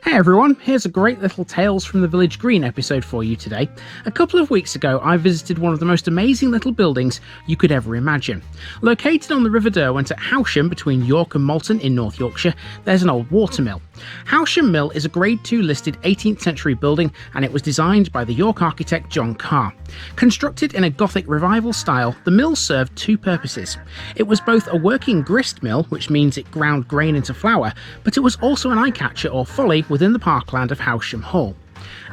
Hey everyone, here's a great little Tales from the Village Green episode for you today. A couple of weeks ago I visited one of the most amazing little buildings you could ever imagine. Located on the River Derwent at Howsham between York and Malton in North Yorkshire, there's an old watermill. Howsham Mill is a Grade 2 listed 18th century building and it was designed by the York architect John Carr. Constructed in a Gothic revival style, the mill served two purposes. It was both a working grist mill, which means it ground grain into flour, but it was also an eye-catcher or folly within the parkland of Howsham Hall.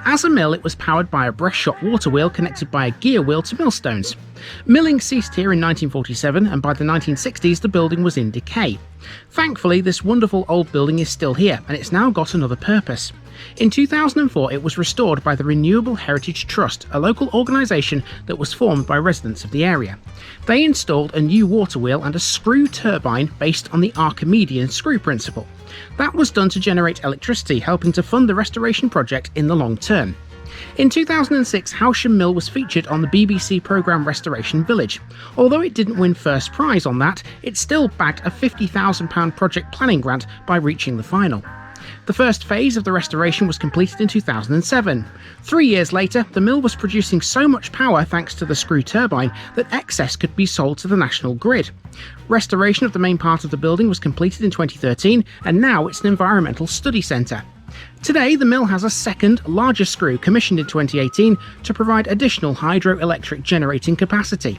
As a mill, it was powered by a breast-shot water wheel connected by a gear wheel to millstones. Milling ceased here in 1947, and by the 1960s the building was in decay. Thankfully, this wonderful old building is still here, and it's now got another purpose. In 2004, it was restored by the Renewable Heritage Trust, a local organisation that was formed by residents of the area. They installed a new water wheel and a screw turbine based on the Archimedean screw principle. That was done to generate electricity, helping to fund the restoration project in the long term. In 2006, Howsham Mill was featured on the BBC programme Restoration Village. Although it didn't win first prize on that, it still bagged a £50,000 project planning grant by reaching the final. The first phase of the restoration was completed in 2007. 3 years later, the mill was producing so much power thanks to the screw turbine that excess could be sold to the national grid. Restoration of the main part of the building was completed in 2013, and now it's an environmental study centre. Today, the mill has a second, larger screw commissioned in 2018 to provide additional hydroelectric generating capacity.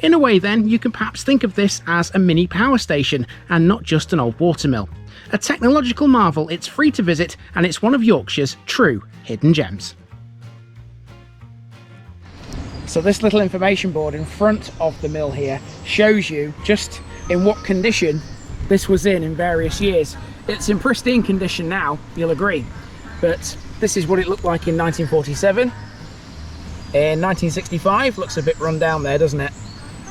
In a way then, you can perhaps think of this as a mini power station and not just an old watermill. A technological marvel, it's free to visit, and it's one of Yorkshire's true hidden gems. So this little information board in front of the mill here shows you just in what condition this was in various years. It's in pristine condition now, you'll agree, but this is what it looked like in 1947. In 1965, looks a bit run down there, doesn't it?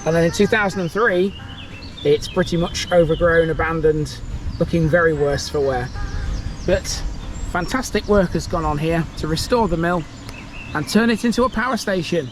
And then in 2003, it's pretty much overgrown, abandoned, looking very worse for wear. But fantastic work has gone on here to restore the mill and turn it into a power station.